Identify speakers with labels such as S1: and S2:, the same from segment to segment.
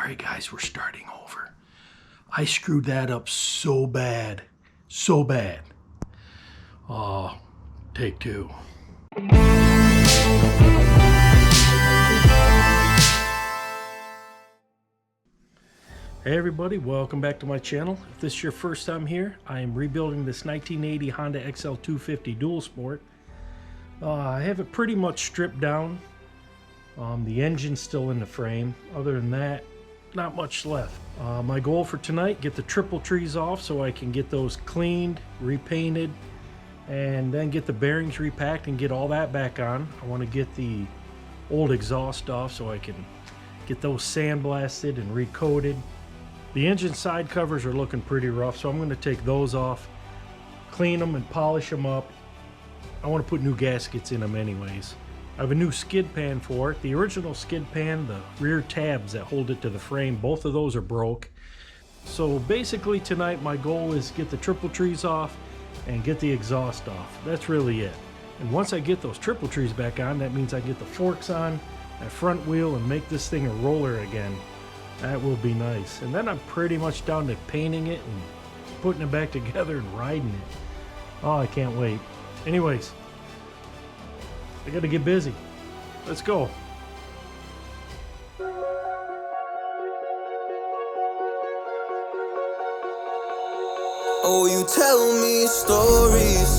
S1: Sorry guys, we're starting over. I screwed that up so bad. So bad. Oh, take two. Hey everybody, welcome back to my channel. If this is your first time here, I am rebuilding this 1980 Honda XL250 Dual Sport. I have it pretty much stripped down. The engine's still in the frame. Other than that, not much left. My goal for tonight, get the triple trees off so I can get those cleaned, repainted, and then get the bearings repacked and get all that back on. I want to get the old exhaust off so I can get those sandblasted and recoated. The engine side covers are looking pretty rough, so I'm going to take those off, clean them and polish them up. I want to put new gaskets in them anyways. I have a new skid pan for it. The original skid pan, the rear tabs that hold it to the frame, both of those are broke. So basically tonight my goal is get the triple trees off and get the exhaust off. That's really it. And once I get those triple trees back on, that means I get the forks on, that front wheel, and make this thing a roller again. That will be nice. And then I'm pretty much down to painting it and putting it back together and riding it. Oh, I can't wait. Anyways, I gotta get busy. Let's go.
S2: Oh, you tell me stories,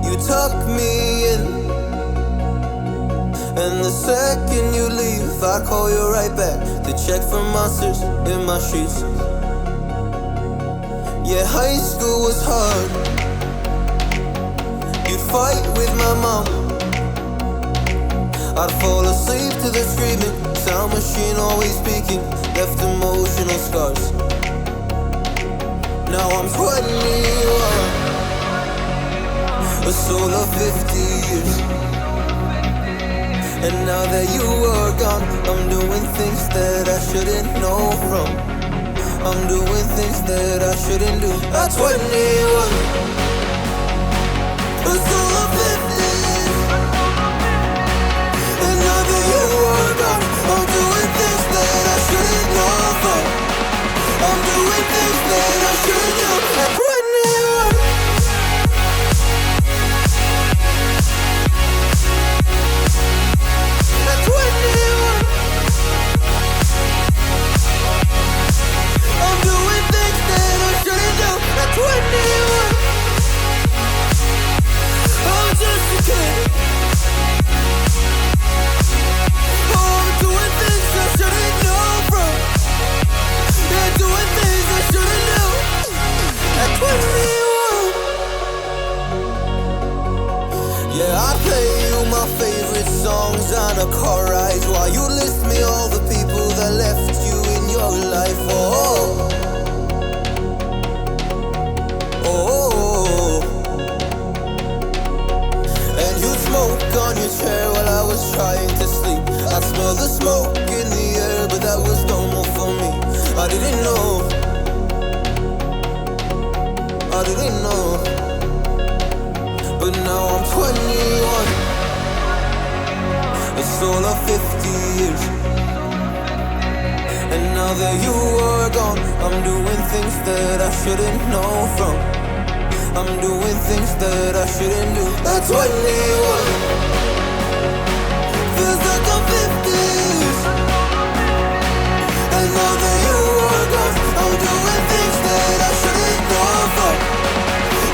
S2: you tuck me in, and the second you leave, I call you right back to check for monsters in my sheets. Yeah, high school was hard. You'd fight with my mom. I'd fall asleep to the screaming, sound machine always speaking, left emotional scars. Now I'm 21, a soul of 50 years. And now that you are gone, I'm doing things that I shouldn't know from. I'm doing things that I shouldn't do. At 21, a soul of 50 years. And now that you are gone, I'm doing things that I shouldn't know from. I'm doing things that I shouldn't do. At 21. At 21. I'm doing things that I shouldn't do. At 21. I'm just a kid. Oh, I'm doing things I shouldn't know from. Yeah, doing things I shouldn't know. At 21. Yeah, I play you my favorite songs on a car ride while you list me all the people that left you in your life. Oh, oh. And you smoke on your chair while I was trying to sleep. I smell the smoke in the air, but that was normal for me. I didn't know. I didn't know. But now I'm 21, a soul of 50 years. And now that you are gone, I'm doing things that I shouldn't know from. I'm doing things that I shouldn't do. At 21, feels like I'm 50 years. And now that you are gone, I'm doing things that I shouldn't know from.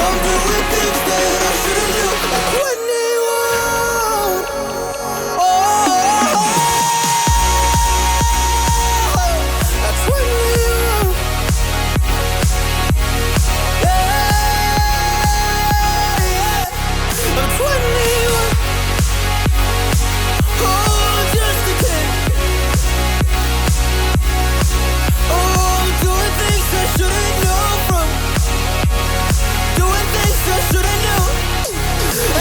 S2: I'm doing things that I shouldn't do. At 21. Oh, at 21. I'm 21. Oh, I'm just a kid. Oh, I'm doing things I shouldn't know from. Doing things I shouldn't know.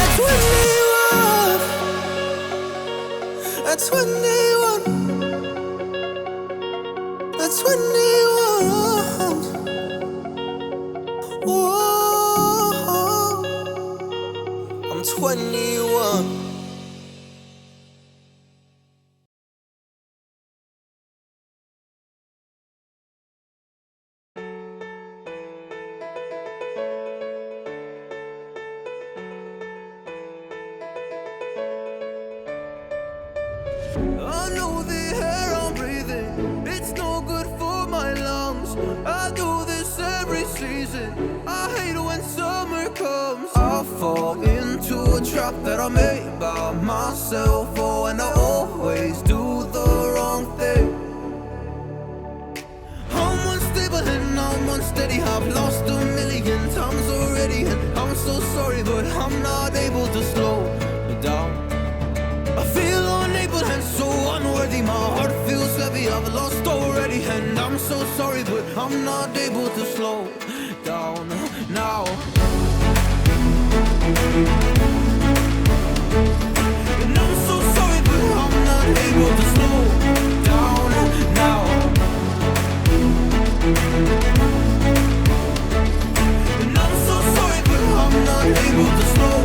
S2: At 21. At 21. At 21. Oh, I'm 21. I do this every season. I hate when summer comes. I fall into a trap that I made by myself. Oh, and I always do the wrong thing. I'm unstable and I'm unsteady. I've lost a million times already, and I'm so sorry, but I'm not able to slow down. I feel unable and so unworthy. My heart feels heavy, I've lost already, and I'm so sorry, but I'm not able to slow down now. And I'm so sorry, but I'm not able to slow down now. And I'm so sorry, but I'm not able to slow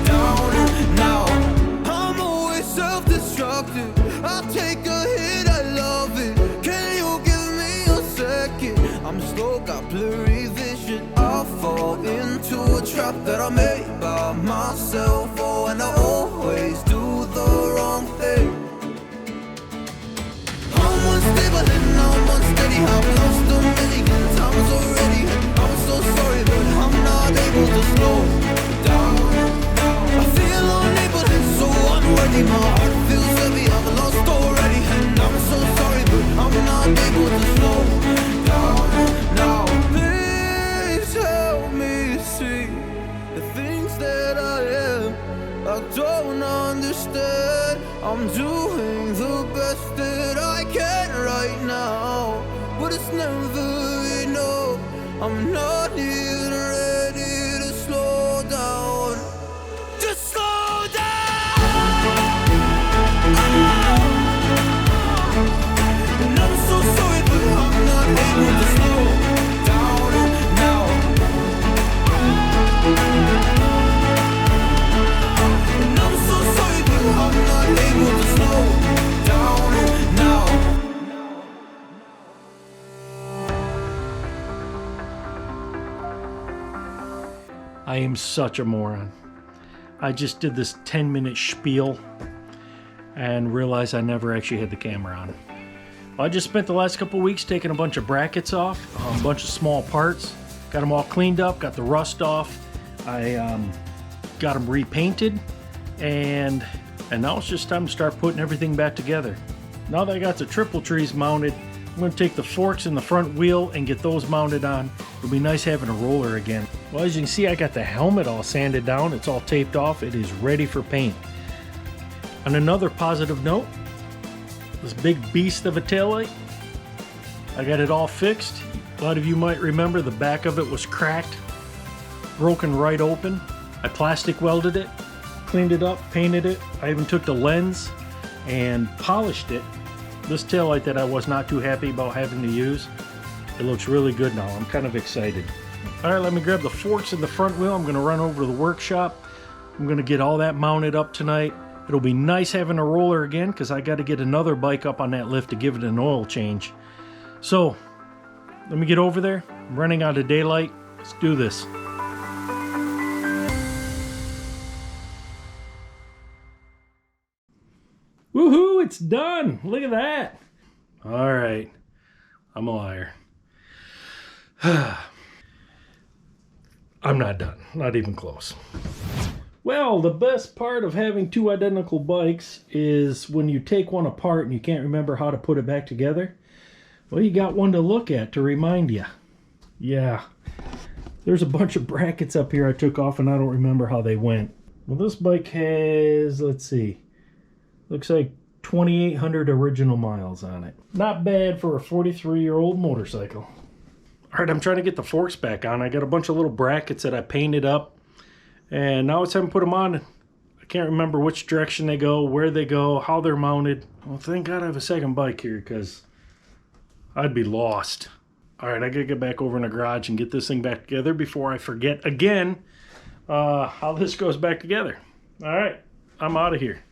S2: down now. I'm always self-destructive. I take a hit, I love it. Can you give me a second? I'm slow, got blurry vision. I fall into a trap that I made by myself. Oh, and I always do the wrong thing. I'm unstable and I'm unsteady. I've lost a million times already, and I'm so sorry, but I'm not able to slow down. I feel unable and so unworthy. My heart feels heavy, I've lost already, and I'm so sorry, but I'm not able to slow down now. Please help me see the things that I am. I don't understand. I'm doing the best that I can right now, but it's never enough. I'm not even ready to slow down. Just slow down. And I'm so sorry, but I'm not able to slow down now. And I'm so sorry, but I'm not able to slow down now.
S1: I am such a moron. I just did this 10-minute spiel and realized I never actually had the camera on. I just spent the last couple weeks taking a bunch of brackets off, a bunch of small parts, got them all cleaned up, got the rust off. I got them repainted, and now it's just time to start putting everything back together. Now that I got the triple trees mounted, I'm going to take the forks in the front wheel and get those mounted on. It'll be nice having a roller again. Well, as you can see, I got the helmet all sanded down. It's all taped off. It is ready for paint. On another positive note, this big beast of a taillight, I got it all fixed. A lot of you might remember the back of it was cracked, broken right open. I plastic welded it, cleaned it up, painted it. I even took the lens and polished it. This taillight that I was not too happy about having to use, it looks really good now. I'm kind of excited. All right, let me grab the forks in the front wheel. I'm going to run over to the workshop. I'm going to get all that mounted up tonight. It'll be nice having a roller again because I got to get another bike up on that lift to give it an oil change. So let me get over there. I'm running out of daylight. Let's do this. Woohoo, it's done. Look at that. All right. I'm a liar. I'm not done. Not even close. Well, the best part of having two identical bikes is when you take one apart and you can't remember how to put it back together. Well, you got one to look at to remind you. Yeah. There's a bunch of brackets up here I took off and I don't remember how they went. Well, this bike has, let's see, looks like 2,800 original miles on it. Not bad for a 43-year-old motorcycle. All right, I'm trying to get the forks back on. I got a bunch of little brackets that I painted up, and now it's time to put them on. I can't remember which direction they go, where they go, how they're mounted. Well, thank God I have a second bike here because I'd be lost. All right, I gotta get back over in the garage and get this thing back together before I forget again how this goes back together. All right, I'm out of here.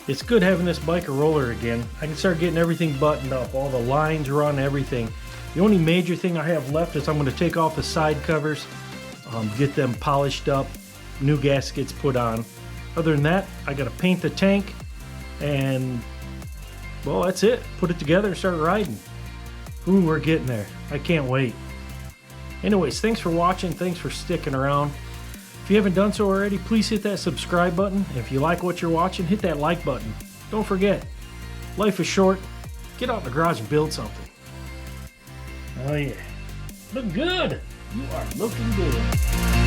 S1: It's good having this bike a roller again. I can start getting everything buttoned up, all the lines run, everything. The only major thing I have left is I'm going to take off the side covers, get them polished up, new gaskets put on. Other than that, I got to paint the tank, and well, that's it. Put it together and start riding. Ooh, we're getting there. I can't wait. Anyways, thanks for watching. Thanks for sticking around. If you haven't done so already, please hit that subscribe button. If you like what you're watching, hit that like button. Don't forget, life is short. Get out in the garage and build something. Oh yeah. Look good. You are looking good.